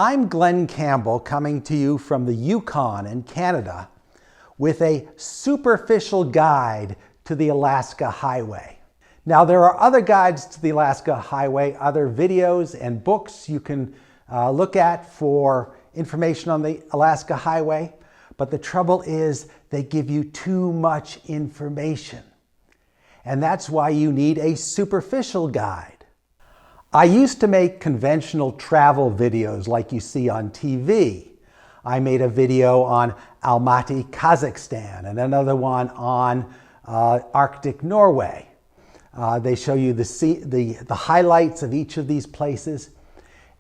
I'm Glenn Campbell coming to you from the Yukon in Canada with a superficial guide to the Alaska Highway. Now there are other guides to the Alaska Highway, other videos and books you can look at for information on the Alaska Highway, but the trouble is they give you too much information. And that's why you need a superficial guide. I used to make conventional travel videos like you see on TV. I made a video on Almaty, Kazakhstan, and another one on Arctic Norway. They show you the highlights of each of these places.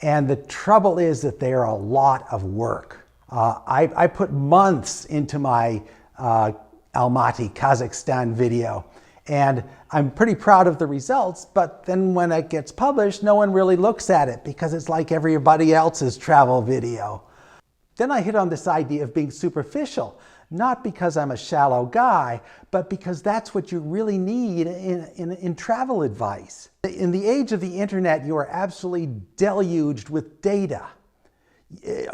And the trouble is that they are a lot of work. I put months into my Almaty, Kazakhstan video. And I'm pretty proud of the results, but then when it gets published, no one really looks at it because it's like everybody else's travel video. Then I hit on this idea of being superficial, not because I'm a shallow guy, but because that's what you really need in travel advice. In the age of the internet, you are absolutely deluged with data.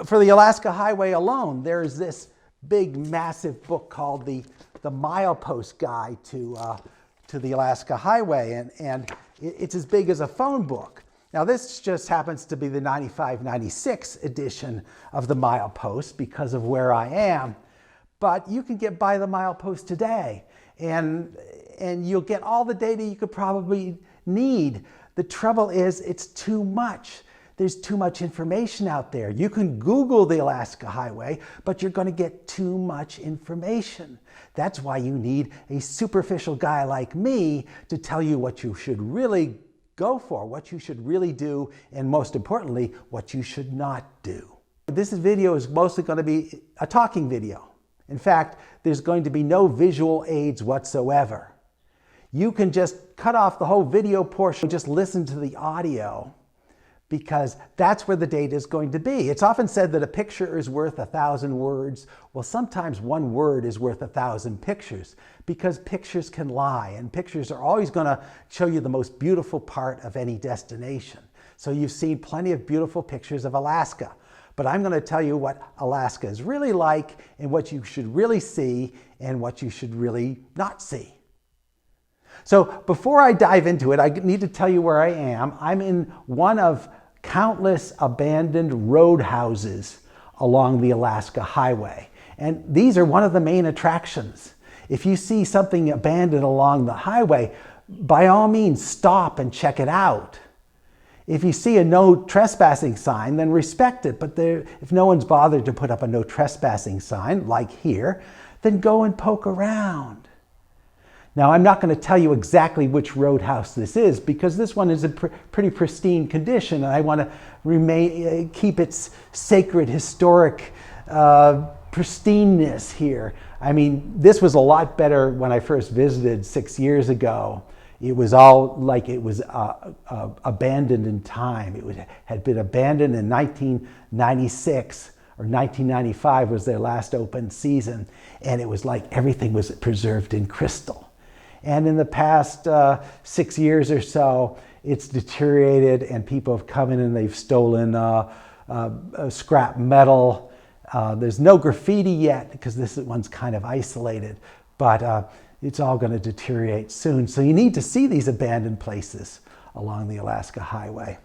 For the Alaska Highway alone, there's this big, massive book called the Milepost Guide to the Alaska Highway, and it's as big as a phone book. Now this just happens to be the 95-96 edition of the Milepost because of where I am, but you can get by the Milepost today, and you'll get all the data you could probably need. The trouble is it's too much. There's too much information out there. You can Google the Alaska Highway, but you're going to get too much information. That's why you need a superficial guy like me to tell you what you should really go for, what you should really do, and most importantly, what you should not do. This video is mostly going to be a talking video. In fact, there's going to be no visual aids whatsoever. You can just cut off the whole video portion, just listen to the audio, because that's where the data is going to be. It's often said that a picture is worth 1,000 words. Well, sometimes one word is worth 1,000 pictures, because pictures can lie, and pictures are always going to show you the most beautiful part of any destination. So you've seen plenty of beautiful pictures of Alaska, but I'm going to tell you what Alaska is really like and what you should really see and what you should really not see. So before I dive into it, I need to tell you where I am. I'm in one of countless abandoned roadhouses along the Alaska Highway. And these are one of the main attractions. If you see something abandoned along the highway, by all means stop and check it out. If you see a no trespassing sign, then respect it. But if no one's bothered to put up a no trespassing sign, like here, then go and poke around. Now, I'm not going to tell you exactly which roadhouse this is because this one is in pretty pristine condition, and I want to keep its sacred, historic pristineness here. I mean, this was a lot better when I first visited 6 years ago. It was all like it was abandoned in time. It had been abandoned in 1996. Or 1995 was their last open season, and it was like everything was preserved in crystal. And in the past 6 years or so, it's deteriorated, and people have come in and they've stolen scrap metal. There's no graffiti yet because this one's kind of isolated, but it's all going to deteriorate soon. So you need to see these abandoned places along the Alaska Highway.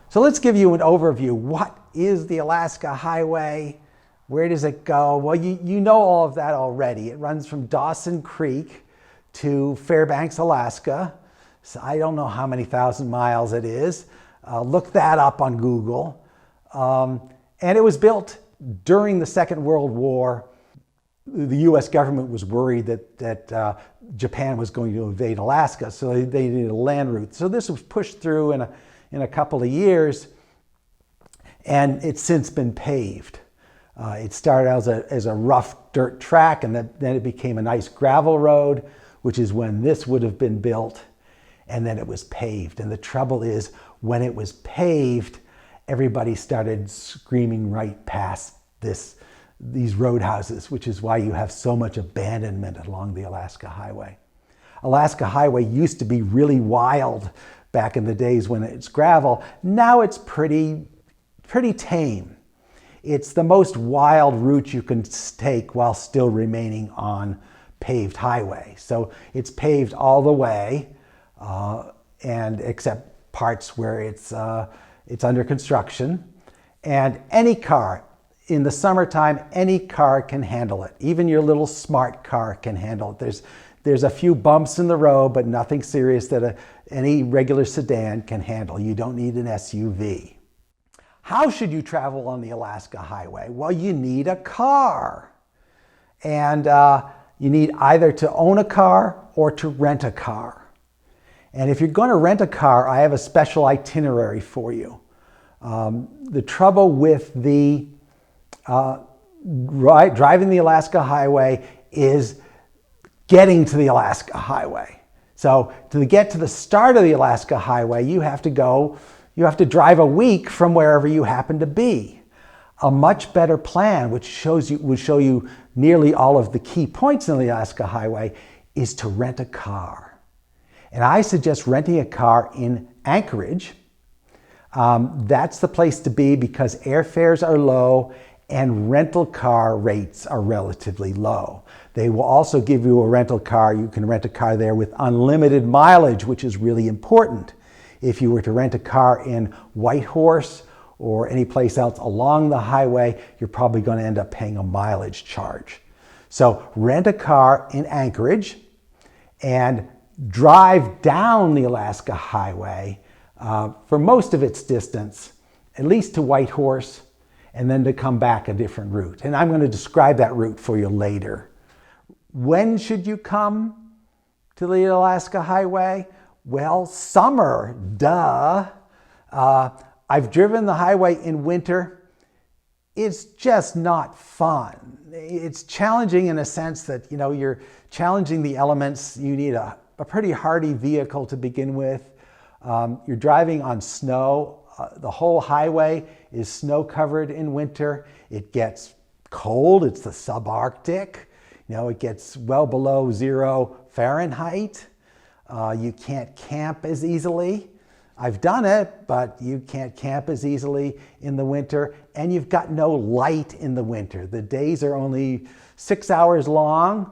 So let's give you an overview. What is the Alaska Highway? Where does it go? Well, you know all of that already. It runs from Dawson Creek to Fairbanks, Alaska. So I don't know how many thousand miles it is. Look that up on Google. And it was built during the Second World War. The US government was worried that Japan was going to invade Alaska, so they needed a land route. So this was pushed through in a couple of years, and it's since been paved. It started out as a rough dirt track, and then it became a nice gravel road, which is when this would have been built, and then it was paved. And the trouble is, when it was paved, everybody started screaming right past these roadhouses, which is why you have so much abandonment along the Alaska Highway. Alaska Highway used to be really wild back in the days when it's gravel. Now it's pretty tame. It's the most wild route you can take while still remaining on paved highway. So it's paved all the way, and except parts where it's under construction. And any car, in the summertime, any car can handle it. Even your little smart car can handle it. There's a few bumps in the road, but nothing serious that any regular sedan can handle. You don't need an SUV. How should you travel on the Alaska Highway? Well, you need a car. And you need either to own a car or to rent a car. And if you're going to rent a car, I have a special itinerary for you. The trouble with the driving the Alaska Highway is getting to the Alaska Highway. So to get to the start of the Alaska Highway, you have to drive a week from wherever you happen to be. A much better plan, which would show you nearly all of the key points in the Alaska Highway, is to rent a car. And I suggest renting a car in Anchorage. That's the place to be because airfares are low and rental car rates are relatively low. They will also give you a rental car. You can rent a car there with unlimited mileage, which is really important. If you were to rent a car in Whitehorse or any place else along the highway, you're probably going to end up paying a mileage charge. So rent a car in Anchorage and drive down the Alaska Highway for most of its distance, at least to Whitehorse, and then to come back a different route. And I'm going to describe that route for you later. When should you come to the Alaska Highway? Well, summer, duh. I've driven the highway in winter. It's just not fun. It's challenging in a sense that, you're challenging the elements. You need a pretty hardy vehicle to begin with. You're driving on snow. The whole highway is snow covered in winter. It gets cold. It's the subarctic. It gets well below 0 Fahrenheit. You can't camp as easily. I've done it, but you can't camp as easily in the winter, and you've got no light in the winter. The days are only 6 hours long.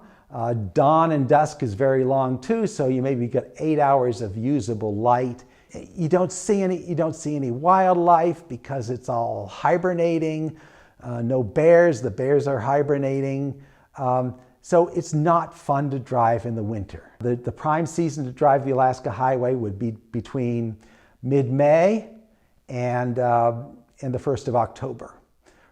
Dawn and dusk is very long too, so you maybe get 8 hours of usable light. You don't see any wildlife because it's all hibernating. No bears. The bears are hibernating. So it's not fun to drive in the winter. The prime season to drive the Alaska Highway would be between mid-May and the 1st of October.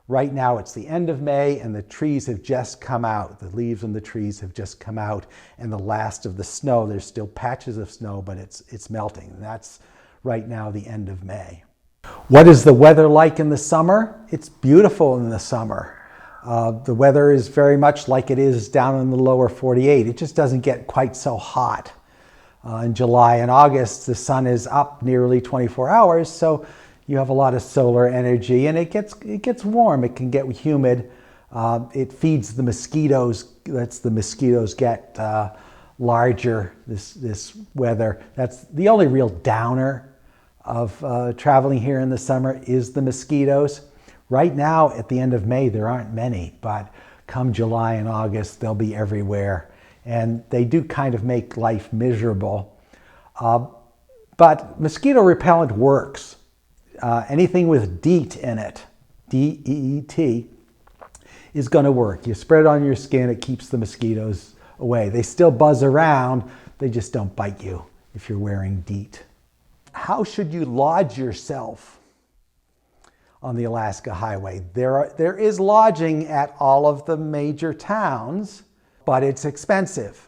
Right now it's the end of May and the trees have just come out. The leaves on the trees have just come out and the last of the snow. There's still patches of snow, but it's melting. And that's right now the end of May. What is the weather like in the summer? It's beautiful in the summer. The weather is very much like it is down in the lower 48. It just doesn't get quite so hot. In July and August, the sun is up nearly 24 hours, so you have a lot of solar energy, and it gets warm. It can get humid. It feeds the mosquitoes. The mosquitoes get larger this weather. That's the only real downer of traveling here in the summer is the mosquitoes. Right now, at the end of May, there aren't many, but come July and August, they'll be everywhere. And they do kind of make life miserable. But mosquito repellent works. Anything with DEET in it, D-E-E-T, is going to work. You spread it on your skin, it keeps the mosquitoes away. They still buzz around, they just don't bite you if you're wearing DEET. How should you lodge yourself on the Alaska Highway? There is lodging at all of the major towns, but it's expensive.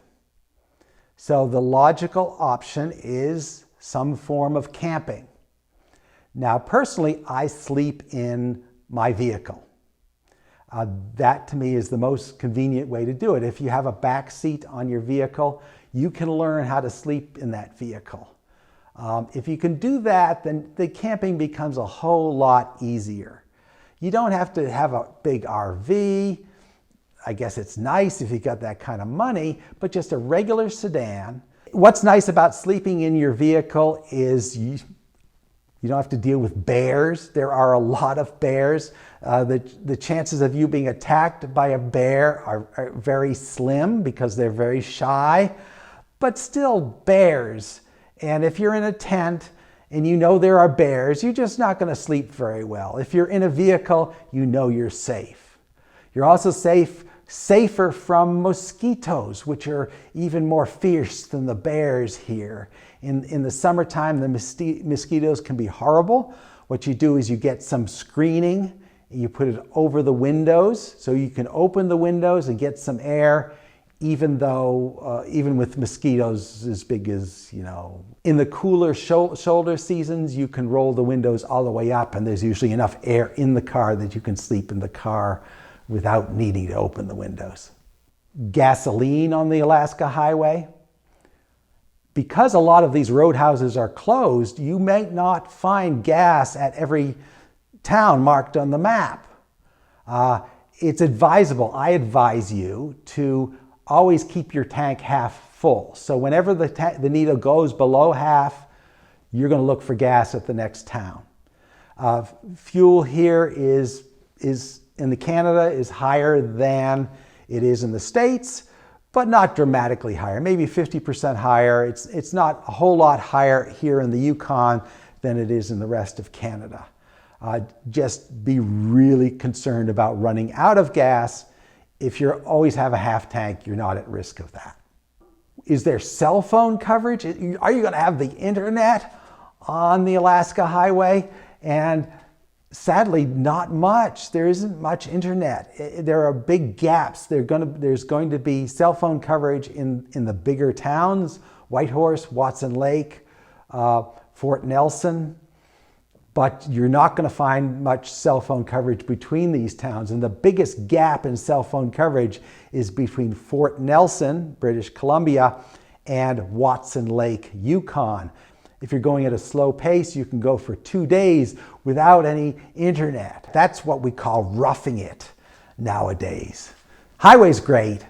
So the logical option is some form of camping. Now, personally, I sleep in my vehicle. That to me is the most convenient way to do it. If you have a back seat on your vehicle, you can learn how to sleep in that vehicle. If you can do that, then the camping becomes a whole lot easier. You don't have to have a big RV. I guess it's nice if you got that kind of money, but just a regular sedan. What's nice about sleeping in your vehicle is You don't have to deal with bears. There are a lot of bears. The chances of you being attacked by a bear are very slim because they're very shy, but still bears. And if you're in a tent and you know there are bears, you're just not going to sleep very well. If you're in a vehicle, you know you're safe. You're also safer from mosquitoes, which are even more fierce than the bears here. In the summertime, the mosquitoes can be horrible. What you do is you get some screening, and you put it over the windows so you can open the windows and get some air, even with mosquitoes as big as, in the cooler shoulder seasons, you can roll the windows all the way up, and there's usually enough air in the car that you can sleep in the car without needing to open the windows. Gasoline on the Alaska Highway. Because a lot of these roadhouses are closed, you may not find gas at every town marked on the map. It's advisable, I advise you to always keep your tank half full. So whenever the needle goes below half, you're going to look for gas at the next town. Fuel here in Canada is higher than it is in the States, but not dramatically higher, maybe 50% higher. It's not a whole lot higher here in the Yukon than it is in the rest of Canada. Just be really concerned about running out of gas. If you always have a half tank, you're not at risk of that. Is there cell phone coverage? Are you going to have the internet on the Alaska Highway? And sadly, not much. There isn't much internet. There are big gaps. There's going to be cell phone coverage in the bigger towns, Whitehorse, Watson Lake, Fort Nelson, but you're not going to find much cell phone coverage between these towns. And the biggest gap in cell phone coverage is between Fort Nelson, British Columbia, and Watson Lake, Yukon. If you're going at a slow pace, you can go for 2 days without any internet. That's what we call roughing it nowadays. Highway's great.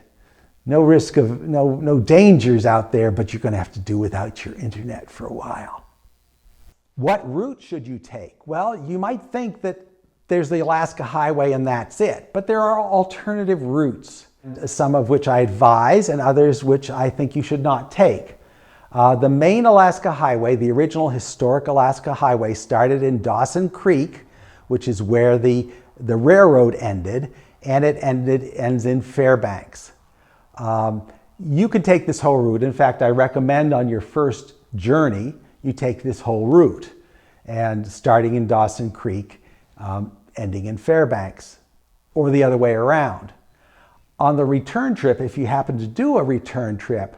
No risk of, no dangers out there, but you're going to have to do without your internet for a while. What route should you take? Well, you might think that there's the Alaska Highway and that's it, but there are alternative routes, some of which I advise and others which I think you should not take. The main Alaska Highway, the original historic Alaska Highway, started in Dawson Creek, which is where the railroad ended, and it ends in Fairbanks. You can take this whole route. In fact, I recommend on your first journey, you take this whole route, and starting in Dawson Creek, ending in Fairbanks, or the other way around. On the return trip, if you happen to do a return trip,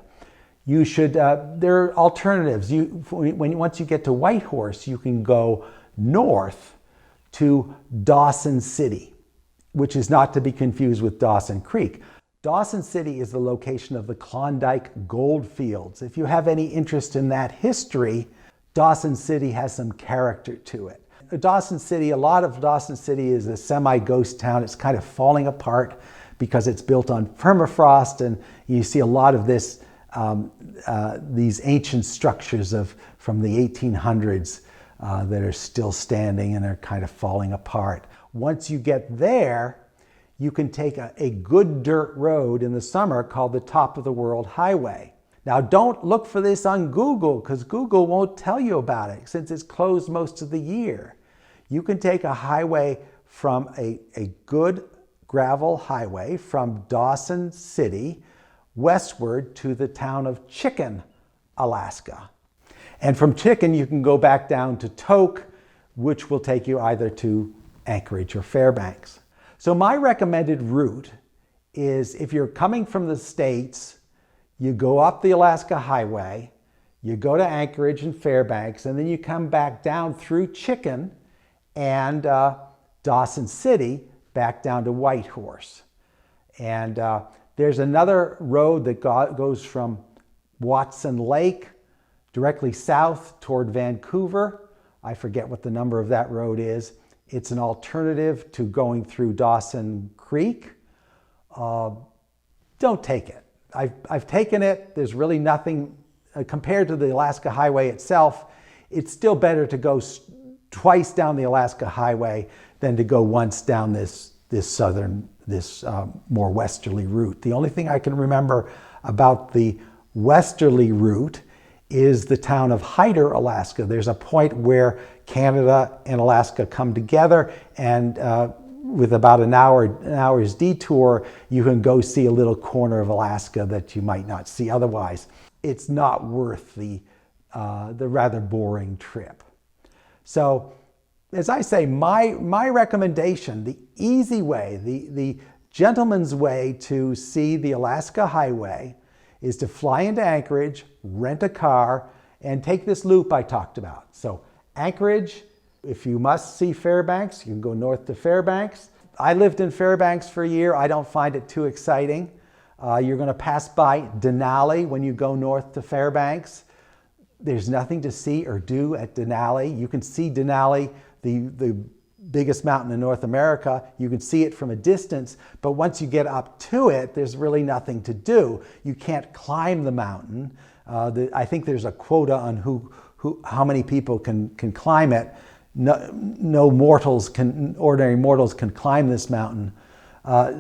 you should, there are alternatives. Once you get to Whitehorse, you can go north to Dawson City, which is not to be confused with Dawson Creek. Dawson City is the location of the Klondike gold fields. If you have any interest in that history, Dawson City has some character to it. Dawson City, a lot of Dawson City is a semi-ghost town. It's kind of falling apart because it's built on permafrost, and you see a lot of this these ancient structures from the 1800s that are still standing and are kind of falling apart. Once you get there, you can take a good dirt road in the summer called the Top of the World Highway. Now, don't look for this on Google because Google won't tell you about it since it's closed most of the year. You can take a highway from a good gravel highway from Dawson City westward to the town of Chicken, Alaska. And from Chicken, you can go back down to Tok, which will take you either to Anchorage or Fairbanks. So my recommended route is if you're coming from the States, you go up the Alaska Highway, you go to Anchorage and Fairbanks, and then you come back down through Chicken and Dawson City back down to Whitehorse. And there's another road that goes from Watson Lake directly south toward Vancouver. I forget what the number of that road is. It's an alternative to going through Dawson Creek. Don't take it. I've taken it. There's really nothing, compared to the Alaska Highway itself, it's still better to go twice down the Alaska Highway than to go once down this more westerly route. The only thing I can remember about the westerly route is the town of Hyder, Alaska. There's a point where Canada and Alaska come together, and with about an hour's detour, you can go see a little corner of Alaska that you might not see otherwise. It's not worth the rather boring trip. So, as I say, my recommendation, the easy way, the gentleman's way to see the Alaska Highway is to fly into Anchorage, rent a car, and take this loop I talked about. So Anchorage, if you must see Fairbanks, you can go north to Fairbanks. I lived in Fairbanks for a year. I don't find it too exciting. You're going to pass by Denali when you go north to Fairbanks. There's nothing to see or do at Denali. You can see Denali, the biggest mountain in North America. You can see it from a distance, but once you get up to it, there's really nothing to do. You can't climb the mountain. I think there's a quota on how many people can climb it. No ordinary mortals can climb this mountain.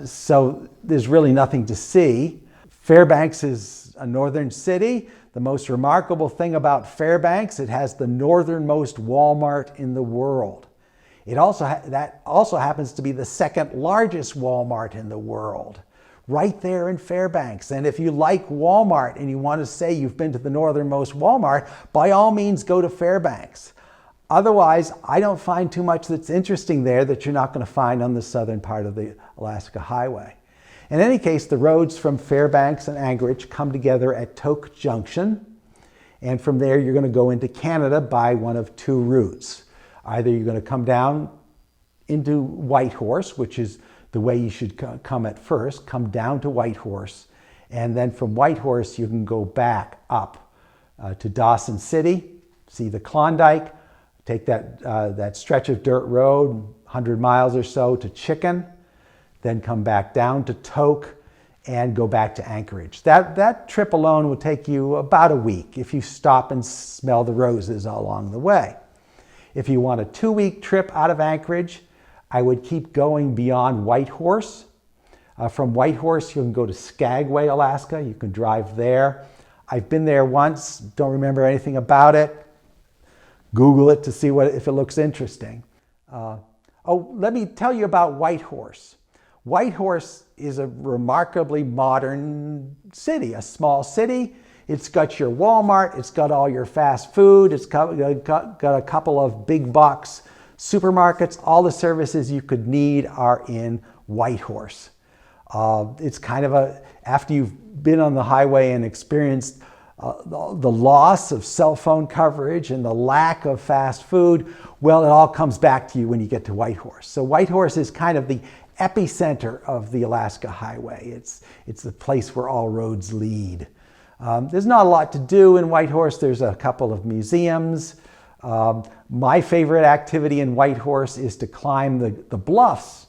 So there's really nothing to see. Fairbanks is a northern city. The most remarkable thing about Fairbanks, it has the northernmost Walmart in the world. That also happens to be the second largest Walmart in the world, right there in Fairbanks. And if you like Walmart and you want to say you've been to the northernmost Walmart, by all means go to Fairbanks. Otherwise, I don't find too much that's interesting there that you're not going to find on the southern part of the Alaska Highway. In any case, the roads from Fairbanks and Anchorage come together at Tok Junction, and from there you're going to go into Canada by one of two routes. Either you're going to come down into Whitehorse, which is the way you should come at first, come down to Whitehorse, and then from Whitehorse you can go back up to Dawson City, see the Klondike, take that stretch of dirt road, 100 miles or so, to Chicken, then come back down to Tok and go back to Anchorage. That trip alone will take you about a week if you stop and smell the roses along the way. If you want a 2-week trip out of Anchorage, I would keep going beyond Whitehorse. From Whitehorse, you can go to Skagway, Alaska. You can drive there. I've been there once, don't remember anything about it. Google it to see if it looks interesting. Let me tell you about Whitehorse. Whitehorse is a remarkably modern city, a small city. It's got your Walmart, it's got all your fast food, it's got a couple of big box supermarkets. All the services you could need are in Whitehorse. It's kind of after you've been on the highway and experienced the loss of cell phone coverage and the lack of fast food, well, it all comes back to you when you get to Whitehorse. So Whitehorse is kind of the epicenter of the Alaska Highway. It's the place where all roads lead. There's not a lot to do in Whitehorse. There's a couple of museums. My favorite activity in Whitehorse is to climb the bluffs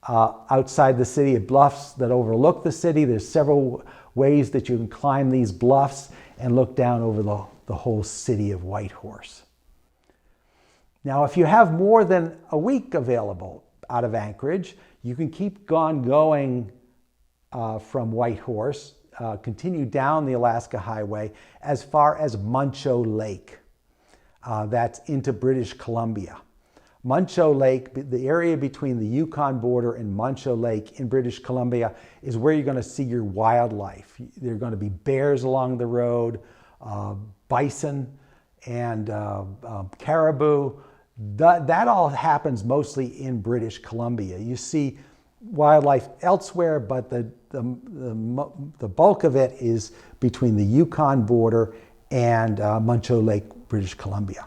outside the city, bluffs that overlook the city. There's several ways that you can climb these bluffs and look down over the whole city of Whitehorse. Now, if you have more than a week available out of Anchorage, you can keep going from Whitehorse, continue down the Alaska Highway as far as Muncho Lake. That's into British Columbia. Muncho Lake, the area between the Yukon border and Muncho Lake in British Columbia, is where you're going to see your wildlife. There are going to be bears along the road, bison, and caribou. That all happens mostly in British Columbia. You see wildlife elsewhere, but the bulk of it is between the Yukon border and Muncho Lake, British Columbia.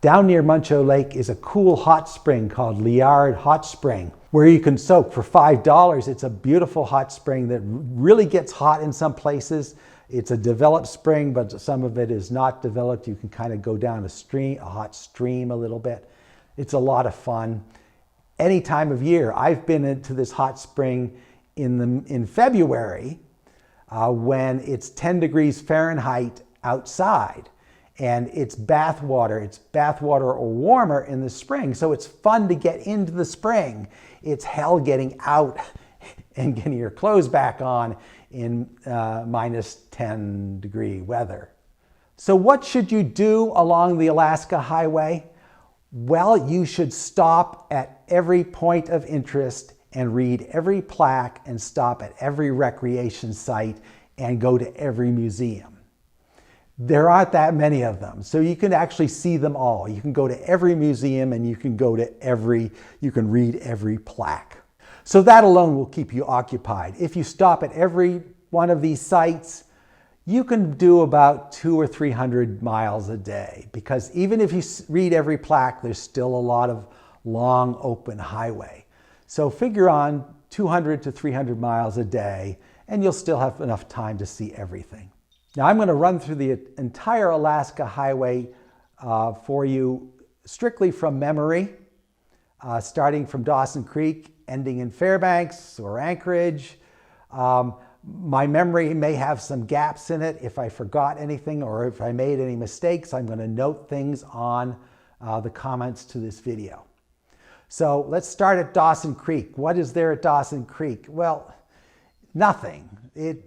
Down near Muncho Lake is a cool hot spring called Liard Hot Spring, where you can soak for $5. It's a beautiful hot spring that really gets hot in some places. It's a developed spring, but some of it is not developed. You can kind of go down a hot stream a little bit. It's a lot of fun. Any time of year. I've been into this hot spring in February when it's 10 degrees Fahrenheit outside. and it's bathwater. It's bathwater or warmer in the spring, so it's fun to get into the spring. It's hell getting out and getting your clothes back on in minus 10-degree weather. So what should you do along the Alaska Highway? Well, you should stop at every point of interest and read every plaque and stop at every recreation site and go to every museum. There aren't that many of them, so you can actually see them all. You can go to every museum and you can read every plaque. So that alone will keep you occupied. If you stop at every one of these sites, you can do about 200 or 300 miles a day, because even if you read every plaque, there's still a lot of long open highway. So figure on 200 to 300 miles a day, and you'll still have enough time to see everything. Now I'm going to run through the entire Alaska Highway for you strictly from memory, starting from Dawson Creek, ending in Fairbanks or Anchorage. My memory may have some gaps in it. If I forgot anything or if I made any mistakes, I'm going to note things on the comments to this video. So let's start at Dawson Creek. What is there at Dawson Creek? Well, nothing.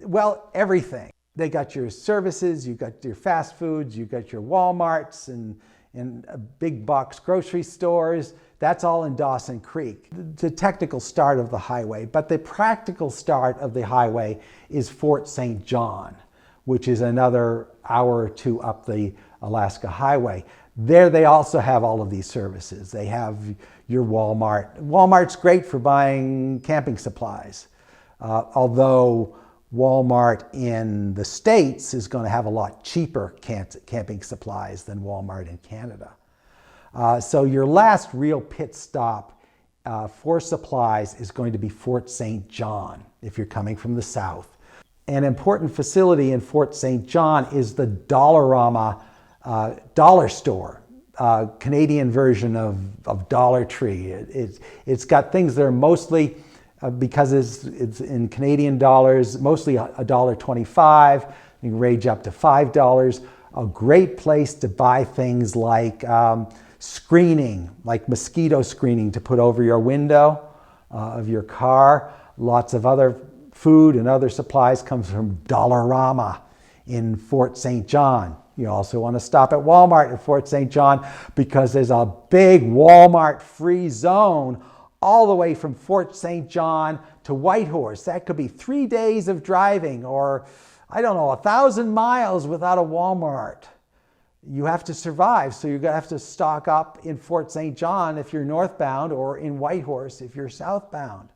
Well, everything. They got your services, you got your fast foods, you got your Walmarts and big box grocery stores. That's all in Dawson Creek. The technical start of the highway, but the practical start of the highway is Fort St. John, which is another hour or two up the Alaska Highway. There they also have all of these services. They have your Walmart. Walmart's great for buying camping supplies, although Walmart in the States is going to have a lot cheaper camping supplies than Walmart in Canada. So your last real pit stop for supplies is going to be Fort St. John if you're coming from the south. An important facility in Fort St. John is the Dollarama dollar store, Canadian version of Dollar Tree. It's got things that are mostly, because it's in Canadian dollars, mostly $1.25. You can range up to $5. A great place to buy things like screening, like mosquito screening to put over your window of your car. Lots of other food and other supplies comes from Dollarama in Fort St. John. You also want to stop at Walmart in Fort St. John because there's a big Walmart free zone all the way from Fort St. John to Whitehorse. That could be 3 days of driving, or I don't know, 1,000 miles without a Walmart. You have to survive, so you're going to have to stock up in Fort St. John if you're northbound, or in Whitehorse if you're southbound.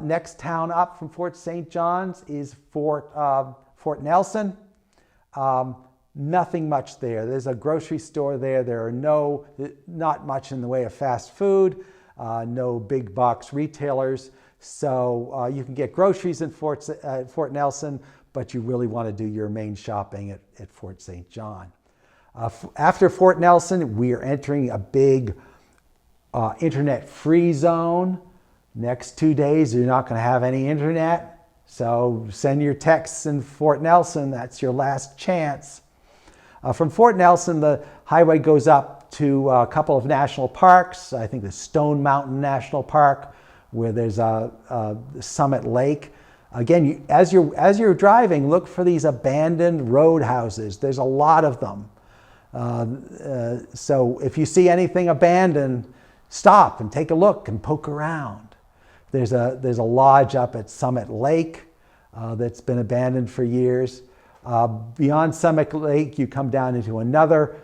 Next town up from Fort St. John's is Fort Nelson. Nothing much there. There's a grocery store there. There are not much in the way of fast food, no big box retailers. So you can get groceries in Fort Nelson, but you really want to do your main shopping at Fort St. John. After Fort Nelson, we are entering a big internet-free zone. Next 2 days, you're not going to have any internet. So send your texts in Fort Nelson. That's your last chance. From Fort Nelson, the highway goes up to a couple of national parks. I think the Stone Mountain National Park, where there's a Summit Lake. Again, as you're driving, look for these abandoned roadhouses. There's a lot of them. So if you see anything abandoned, stop and take a look and poke around. There's a lodge up at Summit Lake that's been abandoned for years. Beyond Summit Lake, you come down into another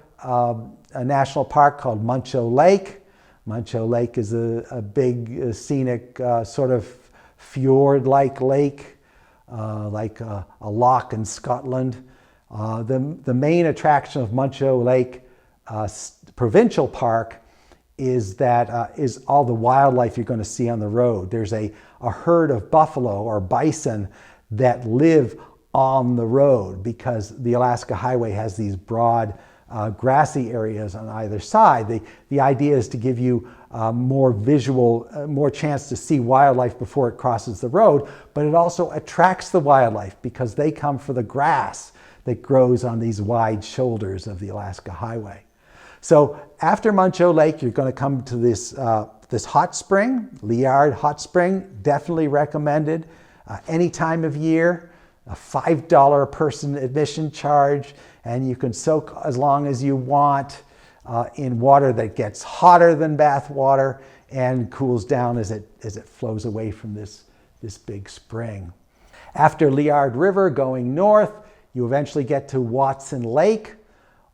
a national park called Muncho Lake. Muncho Lake is a big scenic sort of fjord-like lake, like a loch in Scotland. The main attraction of Muncho Lake Provincial Park is all the wildlife you're going to see on the road. There's a herd of buffalo or bison that live on the road because the Alaska Highway has these broad grassy areas on either side. The idea is to give you more chance to see wildlife before it crosses the road, but it also attracts the wildlife because they come for the grass that grows on these wide shoulders of the Alaska Highway. So after Muncho Lake, you're going to come to this, this hot spring, Liard Hot Spring, definitely recommended any time of year, a $5 a person admission charge, and you can soak as long as you want in water that gets hotter than bath water and cools down as it flows away from this big spring. After Liard River, going north, you eventually get to Watson Lake.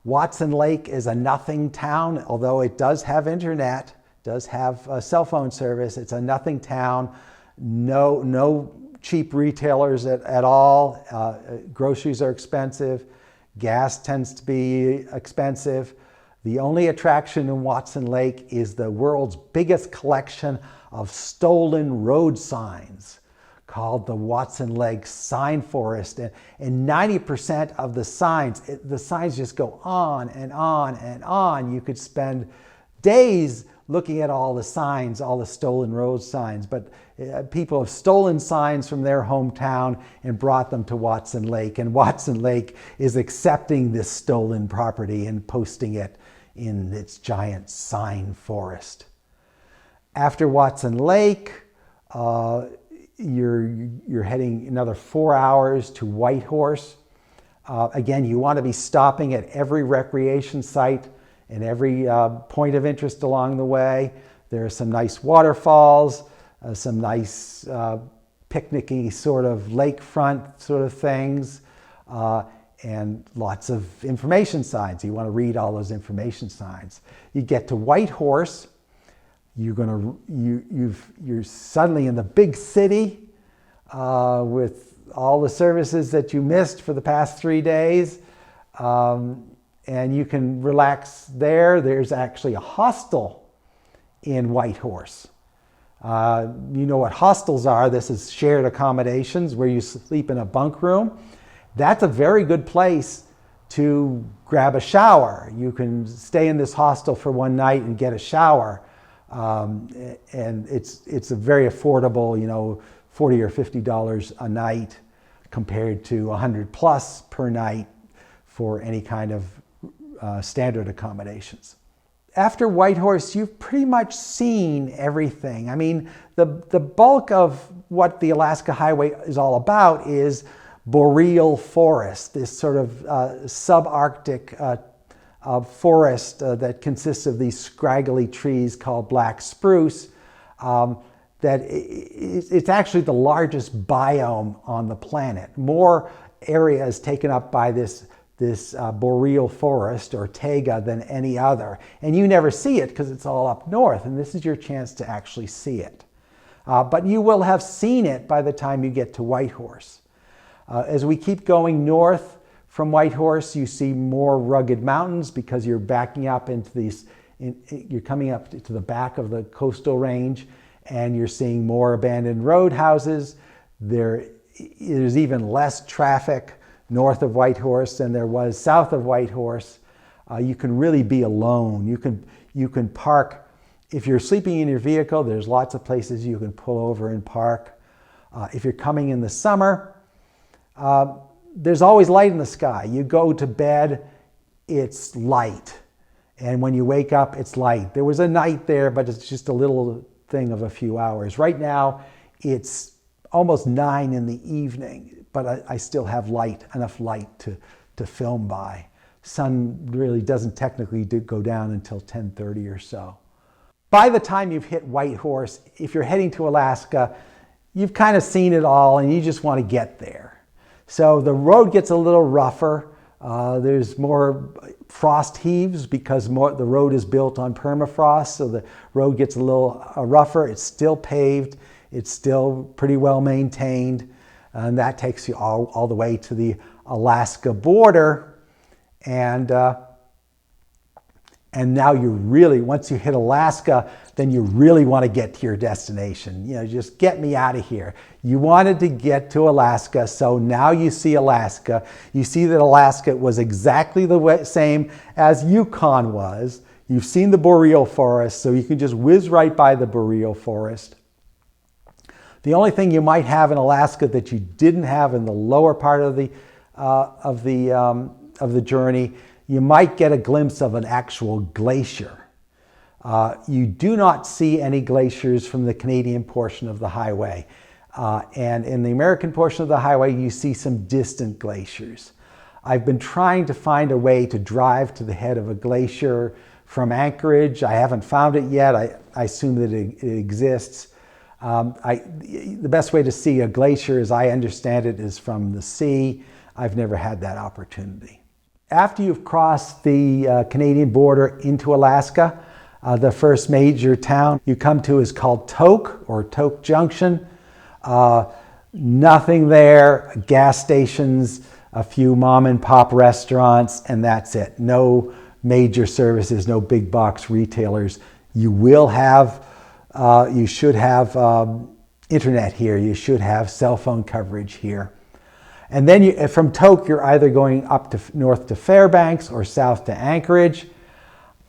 Watson Lake is a nothing town, although it does have internet, does have a cell phone service. It's a nothing town, no cheap retailers at all. Groceries are expensive. Gas tends to be expensive. The only attraction in Watson Lake is the world's biggest collection of stolen road signs called the Watson Lake Sign Forest. And 90% of the signs just go on and on and on. You could spend days looking at all the signs, all the stolen road signs, but people have stolen signs from their hometown and brought them to Watson Lake, and Watson Lake is accepting this stolen property and posting it in its giant sign forest. After Watson Lake, you're heading another 4 hours to Whitehorse. Again, you want to be stopping at every recreation site and every point of interest along the way. There are some nice waterfalls, some nice picnicky sort of lakefront sort of things, and lots of information signs. You want to read all those information signs. You get to Whitehorse, you're suddenly in the big city with all the services that you missed for the past 3 days. And you can relax there. There's actually a hostel in Whitehorse. You know what hostels are. This is shared accommodations where you sleep in a bunk room. That's a very good place to grab a shower. You can stay in this hostel for one night and get a shower. And it's a very affordable, $40 or $50 a night compared to $100+ per night for any kind of standard accommodations. After Whitehorse, you've pretty much seen everything. I mean, the bulk of what the Alaska Highway is all about is boreal forest, this sort of subarctic forest that consists of these scraggly trees called black spruce. It's actually the largest biome on the planet. More area is taken up by this boreal forest or taiga than any other. And you never see it because it's all up north, and this is your chance to actually see it. But you will have seen it by the time you get to Whitehorse. As we keep going north from Whitehorse, you see more rugged mountains because you're backing up into these, you're coming up to the back of the coastal range, and you're seeing more abandoned roadhouses. There's even less traffic north of Whitehorse than there was south of Whitehorse. You can really be alone. You can park. If you're sleeping in your vehicle, there's lots of places you can pull over and park. If you're coming in the summer, there's always light in the sky. You go to bed, it's light. And when you wake up, it's light. There was a night there, but it's just a little thing of a few hours. Right now, it's almost 9 in the evening, but I still have enough light to film by. Sun really doesn't technically go down until 10:30 or so. By the time you've hit Whitehorse, if you're heading to Alaska, you've kind of seen it all and you just want to get there. So the road gets a little rougher. There's more frost heaves because the road is built on permafrost, so the road gets a little rougher. It's still paved. It's still pretty well maintained. And that takes you all the way to the Alaska border. And now once you hit Alaska, then you really want to get to your destination. Just get me out of here. You wanted to get to Alaska, so now you see Alaska. You see that Alaska was exactly the same as Yukon was. You've seen the boreal forest, so you can just whiz right by the boreal forest. The only thing you might have in Alaska that you didn't have in the lower part of the of the journey, you might get a glimpse of an actual glacier. You do not see any glaciers from the Canadian portion of the highway. And in the American portion of the highway, you see some distant glaciers. I've been trying to find a way to drive to the head of a glacier from Anchorage. I haven't found it yet. I assume that it exists. The best way to see a glacier, as I understand it, is from the sea. I've never had that opportunity. After you've crossed the Canadian border into Alaska, the first major town you come to is called Tok, or Tok Junction. Nothing there, gas stations, a few mom and pop restaurants, and that's it. No major services, no big box retailers. You will have, you should have internet here. You should have cell phone coverage here. And then from Tok, you're either going up to north to Fairbanks or south to Anchorage.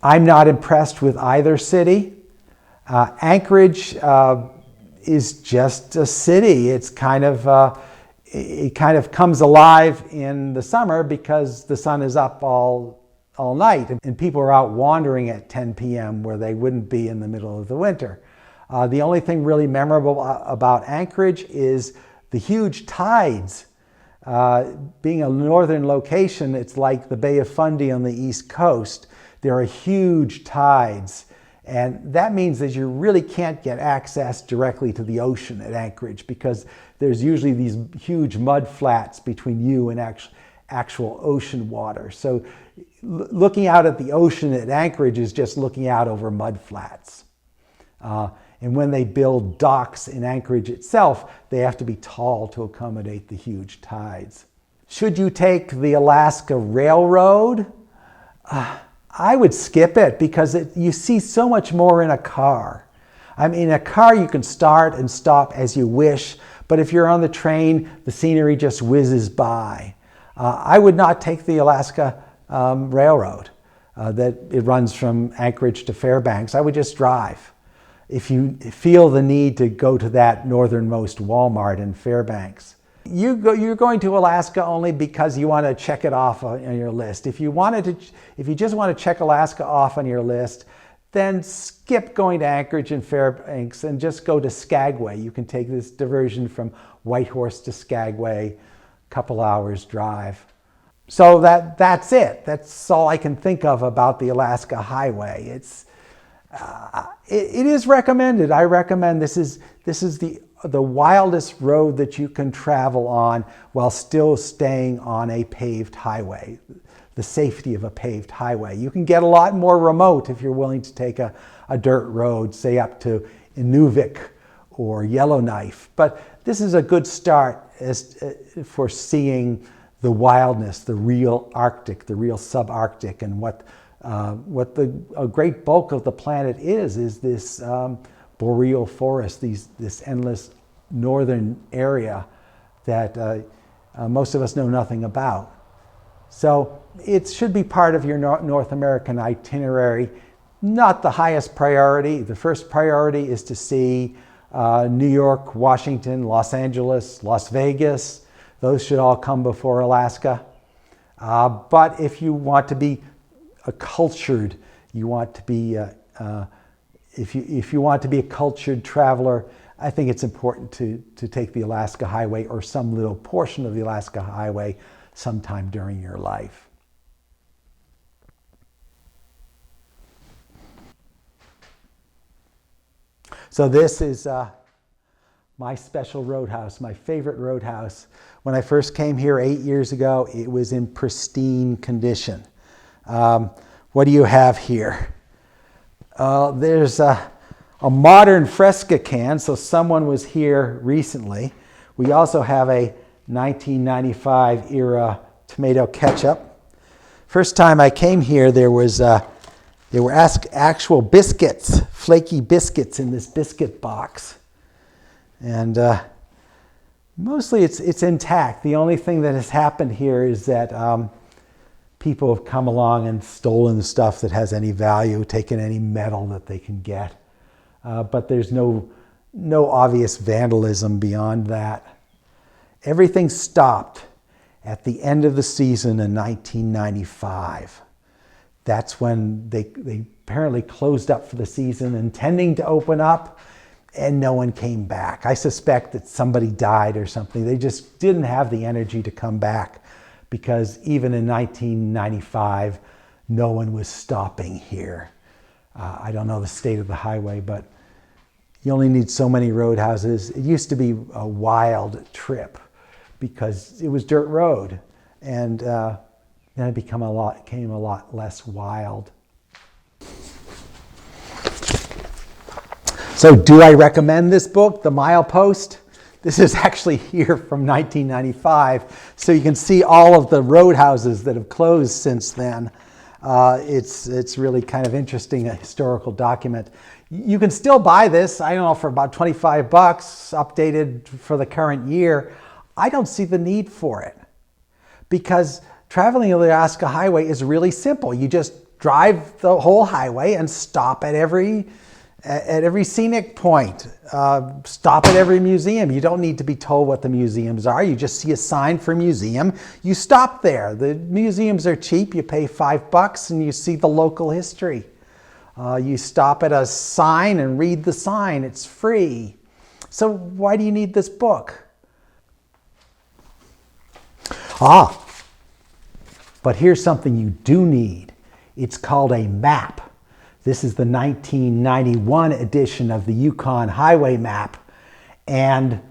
I'm not impressed with either city. Anchorage is just a city. It's it kind of comes alive in the summer because the sun is up all night and people are out wandering at 10 p.m. where they wouldn't be in the middle of the winter. The only thing really memorable about Anchorage is the huge tides. Being a northern location, it's like the Bay of Fundy on the East Coast. There are huge tides, and that means that you really can't get access directly to the ocean at Anchorage because there's usually these huge mud flats between you and actual ocean water. So looking out at the ocean at Anchorage is just looking out over mud flats. And when they build docks in Anchorage itself, they have to be tall to accommodate the huge tides. Should you take the Alaska Railroad? I would skip it because you see so much more in a car. I mean, in a car you can start and stop as you wish, but if you're on the train, the scenery just whizzes by. I would not take the Alaska Railroad. That it runs from Anchorage to Fairbanks. I would just drive. If you feel the need to go to that northernmost Walmart in Fairbanks. You're going to Alaska only because you want to check it off on your list. If you just want to check Alaska off on your list, then skip going to Anchorage and Fairbanks and just go to Skagway. You can take this diversion from Whitehorse to Skagway, a couple hours drive. So that's it. That's all I can think of about the Alaska Highway. It is recommended. I recommend this is the wildest road that you can travel on while still staying on a paved highway, the safety of a paved highway. You can get a lot more remote if you're willing to take a dirt road, say up to Inuvik or Yellowknife. But this is a good start for seeing the wildness, the real Arctic, the real subarctic, and what a great bulk of the planet is this boreal forest, this endless northern area that most of us know nothing about. So it should be part of your North American itinerary. Not the highest priority. The first priority is to see New York, Washington, Los Angeles, Las Vegas. Those should all come before Alaska. But if you want to be cultured, you want to be if you want to be a cultured traveler, I think it's important to take the Alaska Highway or some little portion of the Alaska Highway sometime during your life. So this is my special roadhouse, my favorite roadhouse. When I first came here 8 years ago, it was in pristine condition. What do you have here? There's a modern Fresca can, so someone was here recently. We also have a 1995 era tomato ketchup. First time I came here, there were actual biscuits, flaky biscuits in this biscuit box. And mostly it's intact. The only thing that has happened here is that people have come along and stolen the stuff that has any value, taken any metal that they can get. But there's no obvious vandalism beyond that. Everything stopped at the end of the season in 1995. That's when they apparently closed up for the season, intending to open up, and no one came back. I suspect that somebody died or something. They just didn't have the energy to come back, because even in 1995, no one was stopping here. I don't know the state of the highway, but you only need so many roadhouses. It used to be a wild trip because it was dirt road, and then it became a lot less wild. So do I recommend this book, The Milepost? This is actually here from 1995, so you can see all of the roadhouses that have closed since then. It's really kind of interesting, a historical document. You can still buy this, I don't know, for about 25 bucks, updated for the current year. I don't see the need for it, because traveling the Alaska Highway is really simple. You just drive the whole highway and stop at every scenic point, stop at every museum. You don't need to be told what the museums are. You just see a sign for museum, you stop there. The museums are cheap. You pay $5 and you see the local history. You stop at a sign and read the sign. It's free. So why do you need this book? But here's something you do need. It's called a map. This is the 1991 edition of the Yukon Highway Map. And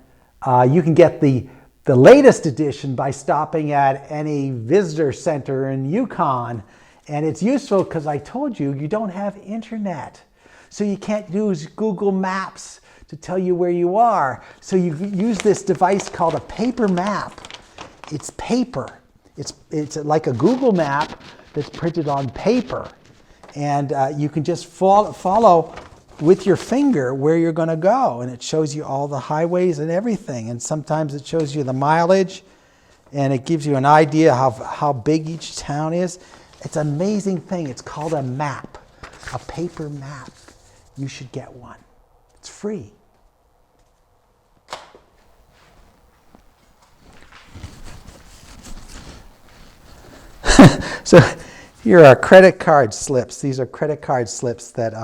you can get the latest edition by stopping at any visitor center in Yukon. And it's useful because I told you, you don't have internet. So you can't use Google Maps to tell you where you are. So you use this device called a paper map. It's paper. It's like a Google map that's printed on paper. And you can just follow with your finger where you're going to go. And it shows you all the highways and everything. And sometimes it shows you the mileage. And it gives you an idea of how big each town is. It's an amazing thing. It's called a map, a paper map. You should get one. It's free. So here are credit card slips. These are credit card slips that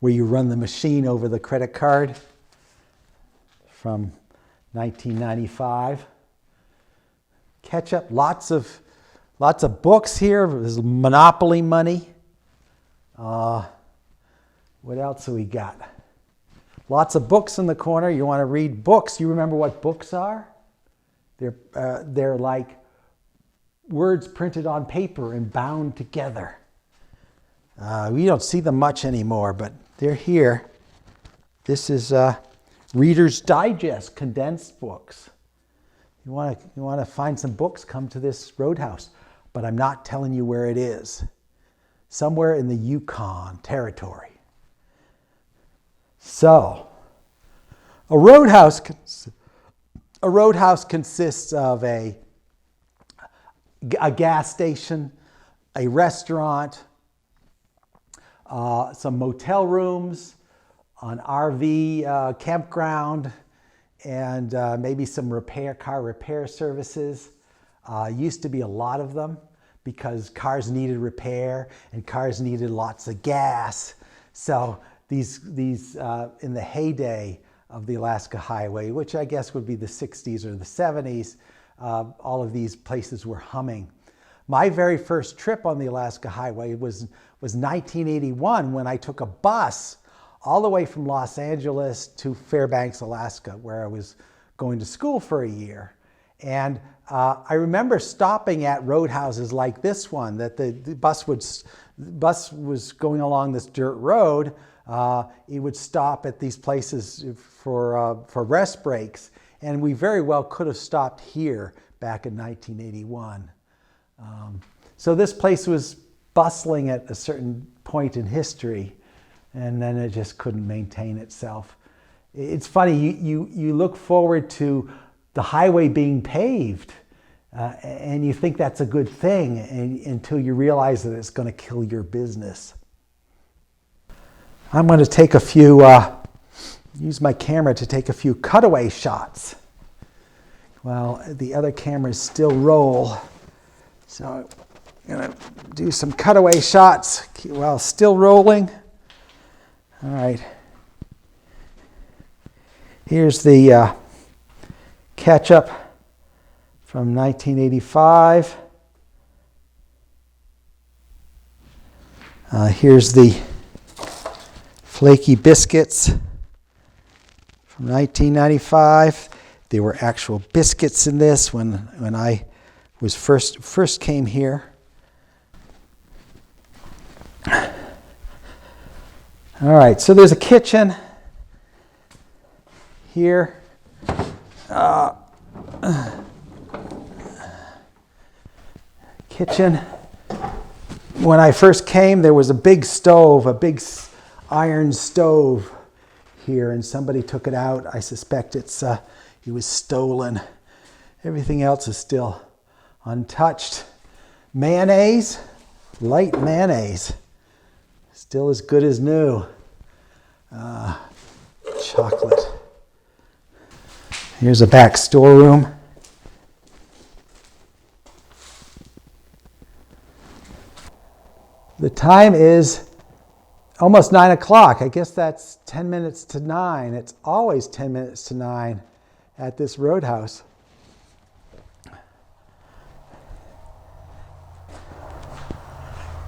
where you run the machine over the credit card from 1995. Ketchup, lots of books here. There's Monopoly money. What else have we got? Lots of books in the corner. You want to read books. You remember what books are? They're like words printed on paper and bound together. We don't see them much anymore, but they're here. This is Reader's Digest condensed books. You want to find some books, come to this Roadhouse, but I'm not telling you where it is. Somewhere in the Yukon Territory. So, a roadhouse consists of a gas station, a restaurant, some motel rooms, an RV campground, and maybe some car repair services. Used to be a lot of them because cars needed repair and cars needed lots of gas. So these in the heyday of the Alaska Highway, which I guess would be the 60s or the 70s, all of these places were humming. My very first trip on the Alaska Highway was 1981 when I took a bus all the way from Los Angeles to Fairbanks, Alaska, where I was going to school for a year. And I remember stopping at roadhouses like this one, that the bus was going along this dirt road. It would stop at these places for rest breaks. And we very well could have stopped here back in 1981. So this place was bustling at a certain point in history, and then it just couldn't maintain itself. It's funny, you look forward to the highway being paved, and you think that's a good thing until you realize that it's going to kill your business. I'm going to take a few, use my camera to take a few cutaway shots. while the other cameras still roll. So I'm going to do some cutaway shots while still rolling. All right. Here's the ketchup from 1985. Here's the flaky biscuits from 1995. There were actual biscuits in this when I was first came here. All right, so there's a kitchen here. Kitchen. When I first came, there was a big stove, a big iron stove here, and somebody took it out. I suspect it was stolen. Everything else is still untouched. Mayonnaise, light mayonnaise, still as good as new. Chocolate. Here's a back storeroom. The time is almost 9 o'clock. I guess that's 10 minutes to 9. It's always 10 minutes to 9 at this Roadhouse.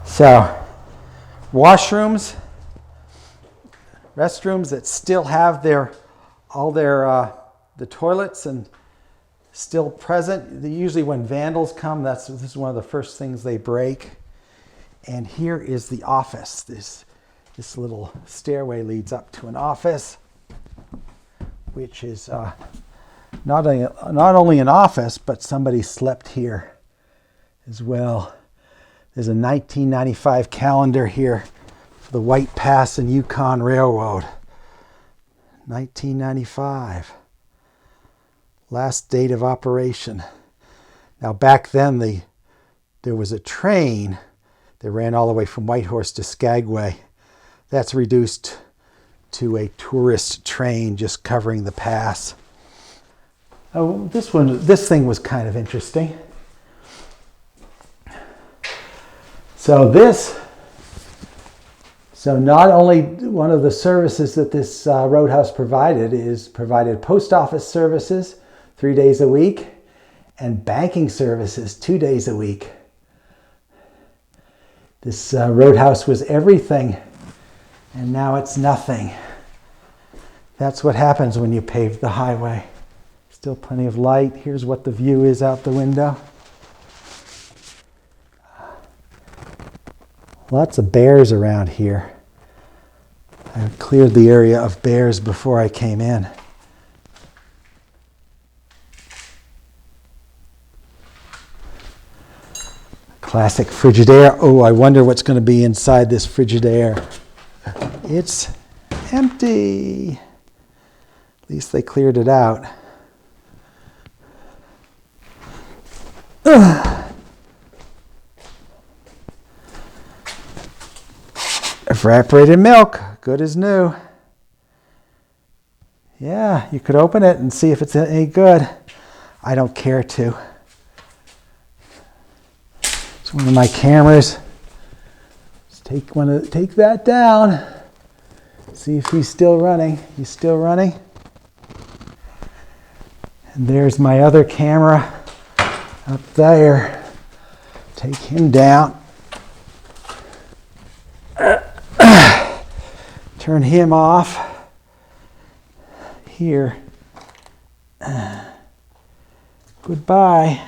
So, washrooms, restrooms that still have the toilets and still present. Usually when vandals come, this is one of the first things they break. And here is the office. This little stairway leads up to an office, which is not only an office, but somebody slept here as well. There's a 1995 calendar here for the White Pass and Yukon Railroad. 1995. Last date of operation. Now back then there was a train that ran all the way from Whitehorse to Skagway. That's reduced to a tourist train just covering the pass. Oh, this thing was kind of interesting. So not only one of the services that this Roadhouse provided post office services 3 days a week and banking services 2 days a week. This Roadhouse was everything, and now it's nothing. That's what happens when you pave the highway. Still plenty of light. Here's what the view is out the window. Lots of bears around here. I cleared the area of bears before I came in. Classic Frigidaire. Oh, I wonder what's going to be inside this Frigidaire. It's empty. At least they cleared it out. Evaporated milk, good as new. Yeah, you could open it and see if it's any good. I don't care to. It's one of my cameras. Let's take that down. See if he's still running. He's still running. And there's my other camera up there. Take him down. Turn him off. Here. Goodbye.